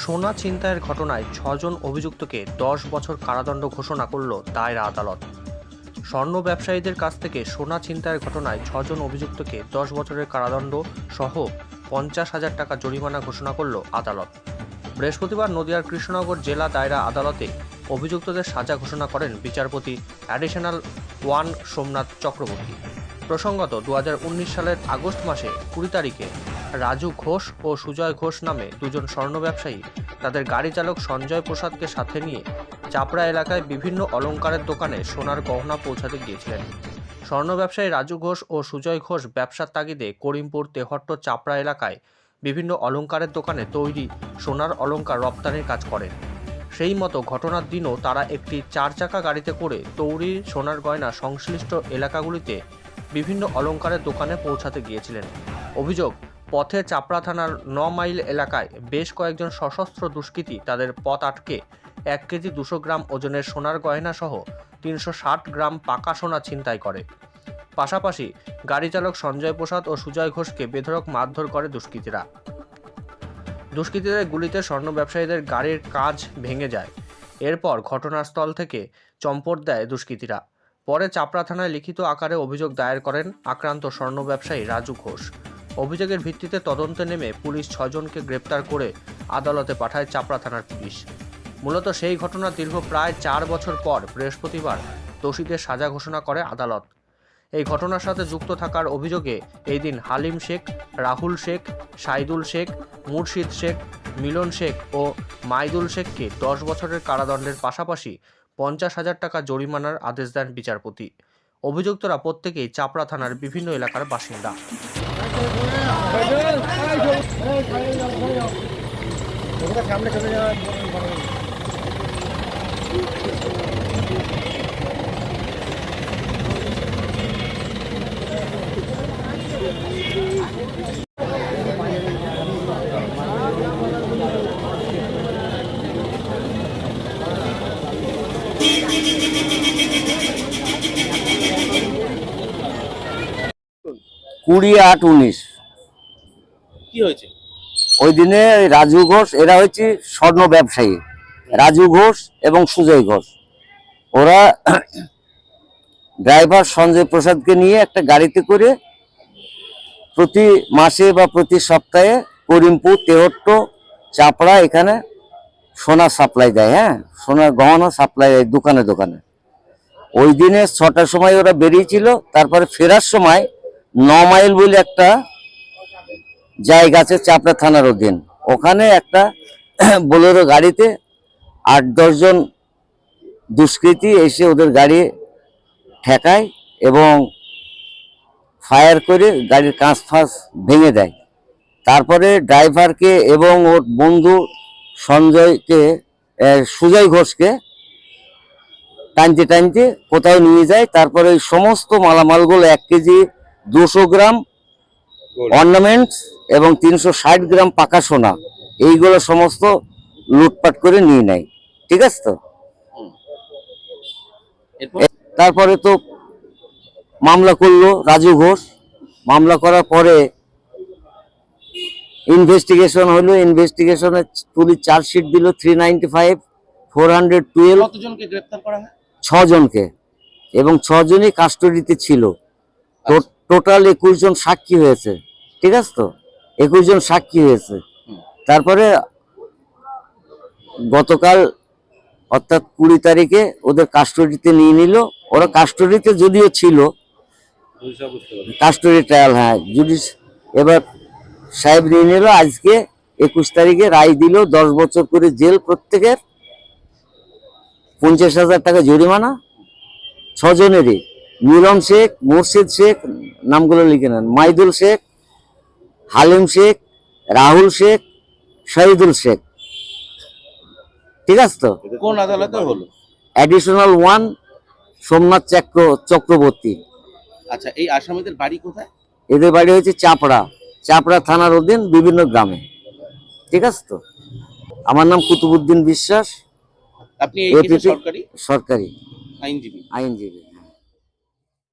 সোনা ছিনতাইয়ের ঘটনায় ৬ জন অভিযুক্তকে ১০ বছর কারাদণ্ড ঘোষণা করল দায়রা আদালত। স্বর্ণ ব্যবসায়ীদের কাছ থেকে সোনা ছিনতাইয়ের ঘটনায় ৬ জন অভিযুক্তকে ১০ বছরের কারাদণ্ড সহ ৫০,০০০ টাকা জরিমানা ঘোষণা করল আদালত। বৃহস্পতিবার নদিয়ার কৃষ্ণনগর জেলা দায়রা আদালতে অভিযুক্তদের সাজা ঘোষণা করেন বিচারপতি অ্যাডিশনাল 1 সোমনাথ চক্রবর্তী। প্রসঙ্গত ২০১৯ সালের আগস্ট মাসে ২০ তারিখে রাজু ঘোষ ও সুজয় ঘোষ নামে দুজন স্বর্ণ ব্যবসায়ী তাদের গাড়ি চালক সঞ্জয় প্রসাদকে সাথে নিয়ে চাপড়া এলাকায় বিভিন্ন অলংকারের দোকানে সোনার গহনা পৌঁছাতে গিয়েছিলেন। স্বর্ণ ব্যবসায়ী রাজু ঘোষ ও সুজয় ঘোষ ব্যবসার তাগিদে করিমপুর, তেহট্ট, চাপড়া এলাকায় বিভিন্ন অলংকারের দোকানে তৈরি সোনার অলংকার রপ্তানির কাজ করেন। সেই মতো ঘটনার দিনও তারা একটি 4 চাকা গাড়িতে করে তৈরি সোনার গয়না সংশ্লিষ্ট এলাকাগুলিতে বিভিন্ন অলংকারের দোকানে পৌঁছাতে গিয়েছিলেন। অভিযোগ, পথে চাপড়া থানার 9 মাইল এলাকায় বেশ কয়েকজন সশস্ত্র দুষ্কৃতী তাদের পথ আটকে 1 কেজি 200 গ্রাম ওজনের সোনার গয়না সহ 360 গ্রাম পাকা সোনা ছিনতাই করে। পাশাপাশি গাড়ি চালক সঞ্জয় প্রসাদ ও সুজয় ঘোষকে বেধড়ক মারধর করে দুষ্কৃতীরা। দুষ্কৃতীদের গুলিতে স্বর্ণ ব্যবসায়ীদের গাড়ির কাঁচ ভেঙে যায়। এরপর ঘটনাস্থল থেকে চম্পট দেয় দুষ্কৃতীরা। পরে চাপড়া থানায় লিখিত আকারে অভিযোগ দায়ের করেন আক্রান্ত স্বর্ণ ব্যবসায়ী রাজু ঘোষ। অভিযোগের ভিত্তিতে তদন্তে নেমে পুলিশ 6 জনকে গ্রেপ্তার করে আদালতে পাঠায় চাপড়া থানার পুলিশ। মূলত সেই ঘটনার দীর্ঘ প্রায় 4 বছর পর বৃহস্পতিবার দোষীদের সাজা ঘোষণা করে আদালত। এই ঘটনার সাথে যুক্ত থাকার অভিযোগে এই দিন হালিম শেখ, রাহুল শেখ, সাইদুল শেখ, মুর্শিদ শেখ, মিলন শেখ ও মাইদুল শেখকে 10 বছরের কারাদণ্ডের পাশাপাশি ৫০,০০০ টাকা জরিমানার আদেশ দেন বিচারপতি। অভিযুক্তরা প্রত্যেকেই চাপড়া থানার বিভিন্ন এলাকার বাসিন্দা। কুড়ি 8-19 কি হয়েছে ওই দিনে রাজু ঘোষ, এরা হচ্ছে স্বর্ণ ব্যবসায়ী, রাজু ঘোষ এবং সুজয় ঘোষ। ওরা ড্রাইভার সঞ্জয় প্রসাদকে নিয়ে একটা গাড়িতে করে প্রতি মাসে বা প্রতি সপ্তাহে করিমপুর, তেহট্ট, চাপড়া এখানে সোনা সাপ্লাই দেয়। হ্যাঁ, সোনার গহনা সাপ্লাই দেয় দোকানে দোকানে। ওই দিনে 6টার সময় ওরা বেরিয়েছিল। তারপরে ফেরার সময় 9 মাইল বলে একটা জায়গা আছে চাপড়া থানার অধীন, ওখানে একটা বোলেরো গাড়িতে 8-10 জন দুষ্কৃতী এসে ওদের গাড়ি ঠেকায় এবং ফায়ার করে গাড়ির কাঁচ ফাঁস ভেঙে দেয়। তারপরে ড্রাইভারকে এবং ওর বন্ধু সুজয় ঘোষকে টানতে টানতে কোথাও নিয়ে যায়। তারপরে ওই সমস্ত মালামালগুলো 1 কেজি 200 গ্রাম অর্নামেন্টস এবং 360 গ্রাম পাকা সোনা, এইগুলো সমস্ত লুটপাট করে নিয়ে নেয়। ঠিক আছে তো? তারপরে তো মামলা করলো রাজু ঘোষ। মামলা করার পরে ইনভেস্টিগেশন হলো। ইনভেস্টিগেশনে পুলিশ চার্জশিট দিল 395, 412। কতজনকে গ্রেফতার করা হয়? 6 জনকে, এবং 6 জনই কাস্টডিতে ছিল। টোটাল 21 জন সাক্ষী হয়েছে। ঠিক আছে তো? 21 জন সাক্ষী হয়েছে। তারপরে গতকাল অর্থাৎ 20 তারিখে ওদের কাস্টডিতে নিয়ে নিল। ওরা কাস্টডিতে যদিও ছিল, কাস্টডি ট্রায়াল, হ্যাঁ, জুডিশ এবার সাহেব নিয়ে নিল। আজকে 21 তারিখে রায় দিল 10 বছর করে জেল প্রত্যেকের, 50,000 টাকা জরিমানা। 6 জনেরই, মিলন শেখ, মুর্শিদ শেখ, নামগুলো লিখে নেন, মাইদুল শেখ, হালিম শেখ, রাহুল শেখ, শহীদুল শেখ। ঠিক আছে তো? কোন আদালতে হলো? অ্যাডিশনাল 1 সোমনাথ চক্রবর্তী। আচ্ছা, এই আসামিদের বাড়ি কোথায়? এদের বাড়ি হচ্ছে চাপড়া থানার অধীন বিভিন্ন গ্রামে। ঠিক আছে তো? আমার নাম কুতুবুদ্দিন বিশ্বাস, আপনি সরকারি সরকারি আইনজীবী।